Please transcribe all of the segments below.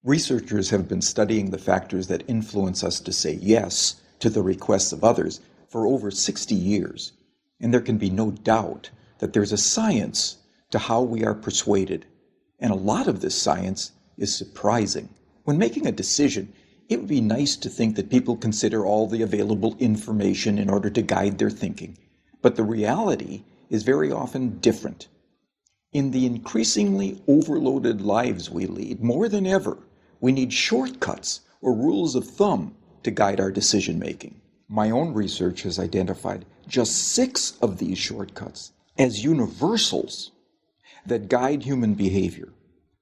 Researchers have been studying the factors that influence us to say yes to the requests of others for over 60 years, and there can be no doubt that there's a science to how we are persuaded, and a lot of this science is surprising. When making a decision, it would be nice to think that people consider all the available information in order to guide their thinking, but the reality is very often different. In the increasingly overloaded lives we lead, more than ever, we need shortcuts or rules of thumb to guide our decision-making. My own research has identified just 6 of these shortcuts as universals that guide human behavior.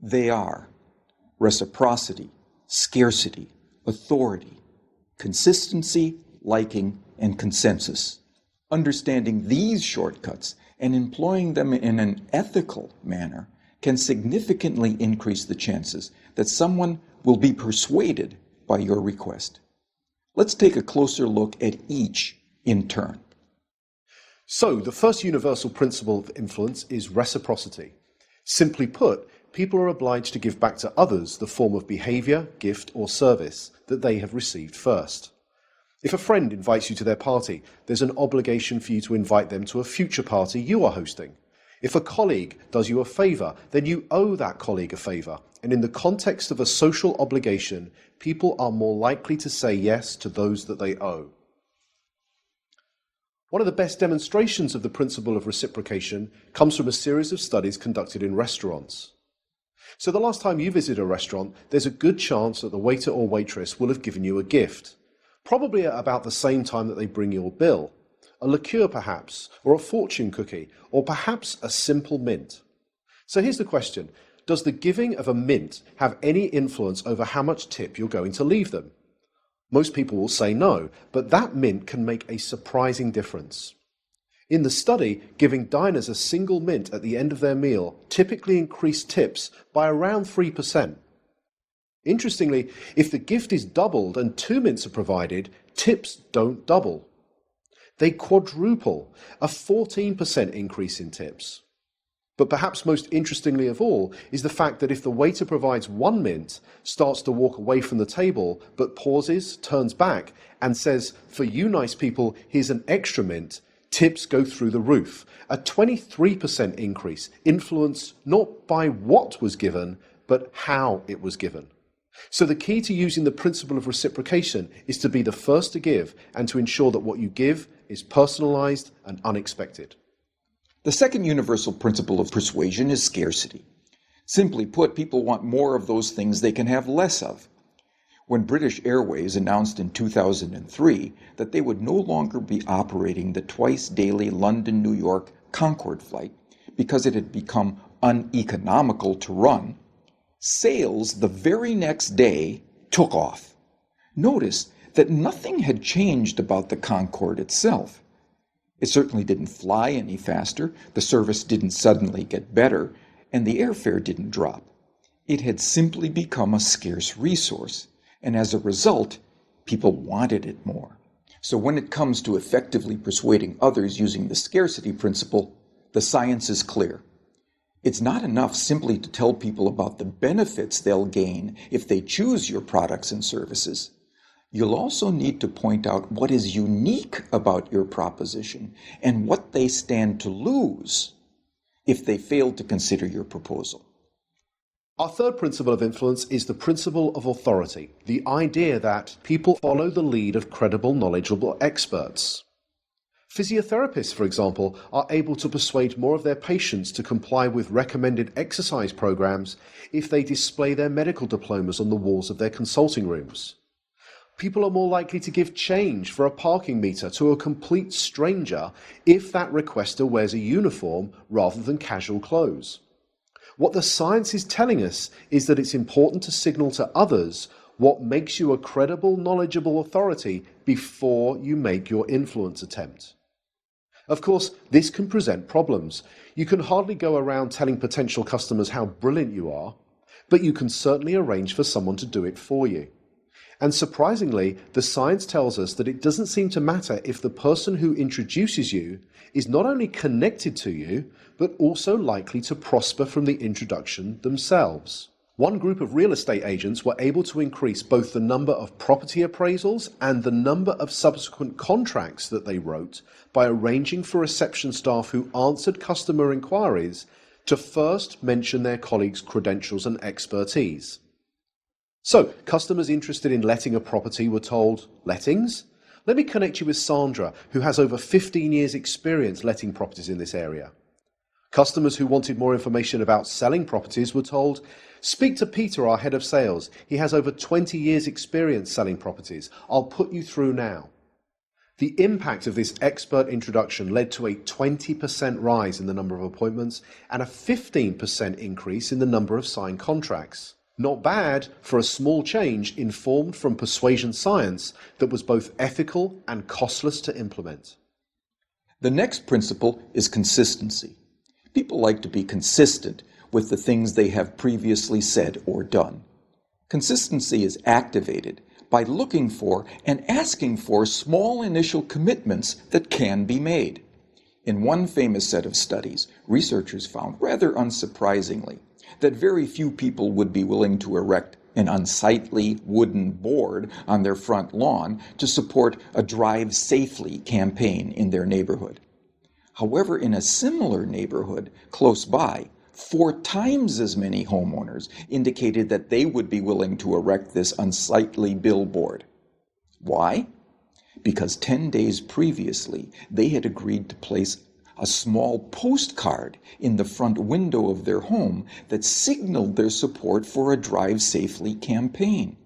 They are reciprocity, scarcity, authority, consistency, liking, and consensus. Understanding these shortcuts and employing them in an ethical manner can significantly increase the chances that someone will be persuaded by your request. Let's take a closer look at each in turn. So, the first universal principle of influence is reciprocity. Simply put, people are obliged to give back to others the form of behavior, gift, or service that they have received first. If a friend invites you to their party, there's an obligation for you to invite them to a future party you are hosting. If a colleague does you a favor, then you owe that colleague a favor. And in the context of a social obligation, people are more likely to say yes to those that they owe. One of the best demonstrations of the principle of reciprocation comes from a series of studies conducted in restaurants. So the last time you visit a restaurant, there's a good chance that the waiter or waitress will have given you a gift, probably at about the same time that they bring your bill. A liqueur perhaps, or a fortune cookie, or perhaps a simple mint. So here's the question. Does the giving of a mint have any influence over how much tip you're going to leave them? Most people will say no, but that mint can make a surprising difference. In the study, giving diners a single mint at the end of their meal typically increased tips by around 3%. Interestingly, if the gift is doubled and 2 mints are provided, tips don't double. They quadruple, a 14% increase in tips. But perhaps most interestingly of all is the fact that if the waiter provides 1 mint, starts to walk away from the table, but pauses, turns back, and says, "For you nice people, here's an extra mint," tips go through the roof. A 23% increase, influenced not by what was given, but how it was given. So the key to using the principle of reciprocation is to be the first to give and to ensure that what you give is personalized and unexpected. The second universal principle of persuasion is scarcity. Simply put, people want more of those things they can have less of. When British Airways announced in 2003 that they would no longer be operating the twice-daily London-New York Concorde flight because it had become uneconomical to run, sales the very next day took off. Notice that nothing had changed about the Concorde itself. It certainly didn't fly any faster, the service didn't suddenly get better, and the airfare didn't drop. It had simply become a scarce resource, and as a result, people wanted it more. So when it comes to effectively persuading others using the scarcity principle, the science is clear. It's not enough simply to tell people about the benefits they'll gain if they choose your products and services. You'll also need to point out what is unique about your proposition and what they stand to lose if they fail to consider your proposal. Our third principle of influence is the principle of authority, the idea that people follow the lead of credible, knowledgeable experts. Physiotherapists, for example, are able to persuade more of their patients to comply with recommended exercise programs if they display their medical diplomas on the walls of their consulting rooms. People are more likely to give change for a parking meter to a complete stranger if that requester wears a uniform rather than casual clothes. What the science is telling us is that it's important to signal to others what makes you a credible, knowledgeable authority before you make your influence attempt. Of course, this can present problems. You can hardly go around telling potential customers how brilliant you are, but you can certainly arrange for someone to do it for you. And surprisingly, the science tells us that it doesn't seem to matter if the person who introduces you is not only connected to you, but also likely to prosper from the introduction themselves. One group of real estate agents were able to increase both the number of property appraisals and the number of subsequent contracts that they wrote by arranging for reception staff who answered customer inquiries to first mention their colleagues' credentials and expertise. So, customers interested in letting a property were told, "Lettings? Let me connect you with Sandra, who has over 15 years' experience letting properties in this area." Customers who wanted more information about selling properties were told, "Speak to Peter, our head of sales. He has over 20 years' experience selling properties. I'll put you through now." The impact of this expert introduction led to a 20% rise in the number of appointments and a 15% increase in the number of signed contracts. Not bad for a small change informed from persuasion science that was both ethical and costless to implement. The next principle is consistency. People like to be consistent with the things they have previously said or done. Consistency is activated by looking for and asking for small initial commitments that can be made. In one famous set of studies, researchers found, rather unsurprisingly, that very few people would be willing to erect an unsightly wooden board on their front lawn to support a Drive Safely campaign in their neighborhood. However, in a similar neighborhood close by, 4 times as many homeowners indicated that they would be willing to erect this unsightly billboard. Why? Because 10 days previously, they had agreed to place a small postcard in the front window of their home that signaled their support for a Drive Safely campaign.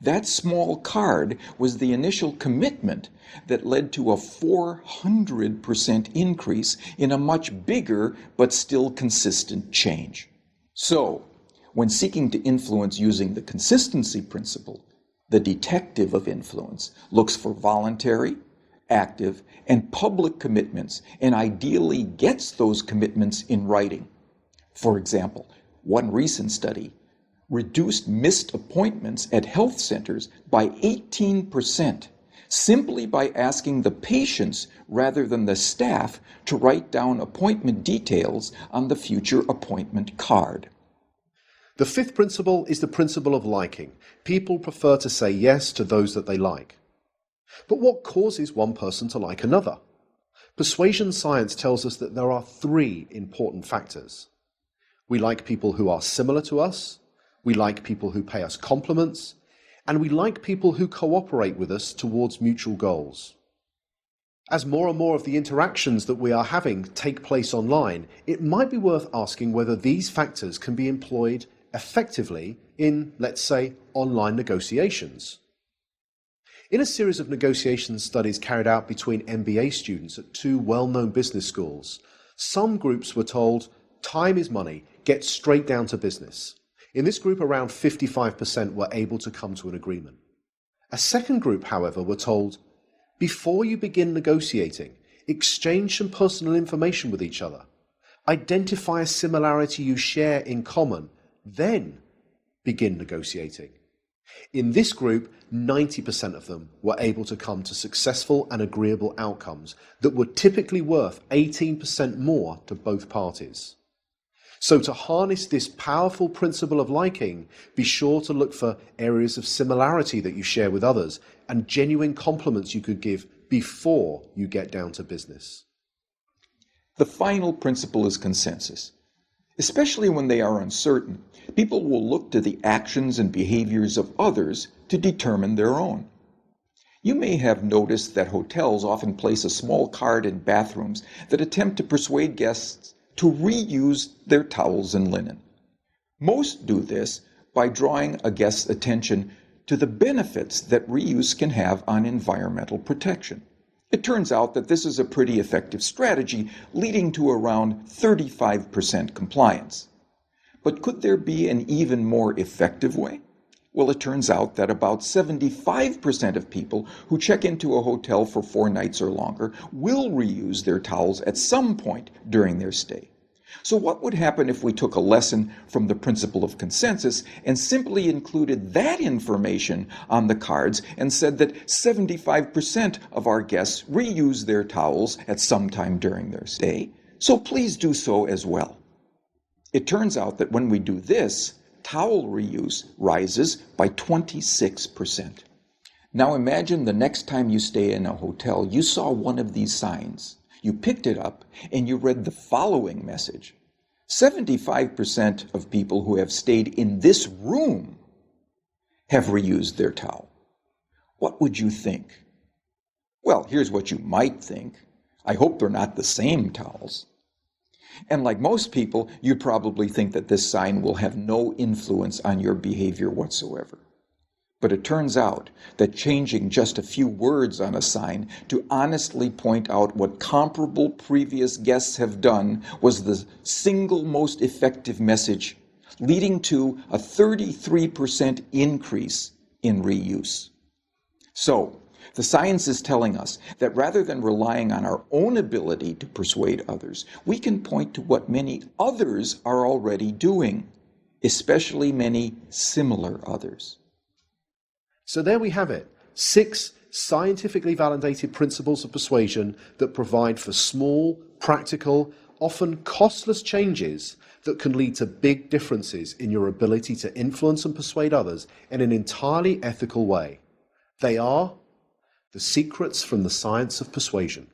That small card was the initial commitment that led to a 400% increase in a much bigger but still consistent change. So, when seeking to influence using the consistency principle, the detective of influence looks for voluntary, active, and public commitments, and ideally gets those commitments in writing. For example, one recent study reduced missed appointments at health centers by 18%, simply by asking the patients rather than the staff to write down appointment details on the future appointment card. The fifth principle is the principle of liking. People prefer to say yes to those that they like. But what causes one person to like another? Persuasion science tells us that there are 3 important factors. We like people who are similar to us, we like people who pay us compliments, and we like people who cooperate with us towards mutual goals. As more and more of the interactions that we are having take place online, it might be worth asking whether these factors can be employed effectively in, let's say, online negotiations. In a series of negotiation studies carried out between MBA students at 2 well-known business schools, some groups were told, "Time is money, get straight down to business." In this group, around 55% were able to come to an agreement. A second group, however, were told, "Before you begin negotiating, exchange some personal information with each other. Identify a similarity you share in common, then begin negotiating." In this group, 90% of them were able to come to successful and agreeable outcomes that were typically worth 18% more to both parties. So to harness this powerful principle of liking, be sure to look for areas of similarity that you share with others and genuine compliments you could give before you get down to business. The final principle is consensus. Especially when they are uncertain, people will look to the actions and behaviors of others to determine their own. You may have noticed that hotels often place a small card in bathrooms that attempt to persuade guests to reuse their towels and linen. Most do this by drawing a guest's attention to the benefits that reuse can have on environmental protection. It turns out that this is a pretty effective strategy, leading to around 35% compliance. But could there be an even more effective way? Well, it turns out that about 75% of people who check into a hotel for 4 nights or longer will reuse their towels at some point during their stay. So what would happen if we took a lesson from the principle of consensus and simply included that information on the cards and said that 75% of our guests reuse their towels at some time during their stay, so please do so as well. It turns out that when we do this, towel reuse rises by 26%. Now imagine the next time you stay in a hotel, you saw one of these signs. You picked it up and you read the following message. 75% of people who have stayed in this room have reused their towel. What would you think? Well, here's what you might think. I hope they're not the same towels. And like most people, you probably think that this sign will have no influence on your behavior whatsoever. But it turns out that changing just a few words on a sign to honestly point out what comparable previous guests have done was the single most effective message, leading to a 33% increase in reuse. So, the science is telling us that rather than relying on our own ability to persuade others, we can point to what many others are already doing, especially many similar others. So there we have it, 6 scientifically validated principles of persuasion that provide for small, practical, often costless changes that can lead to big differences in your ability to influence and persuade others in an entirely ethical way. They are the secrets from the science of persuasion.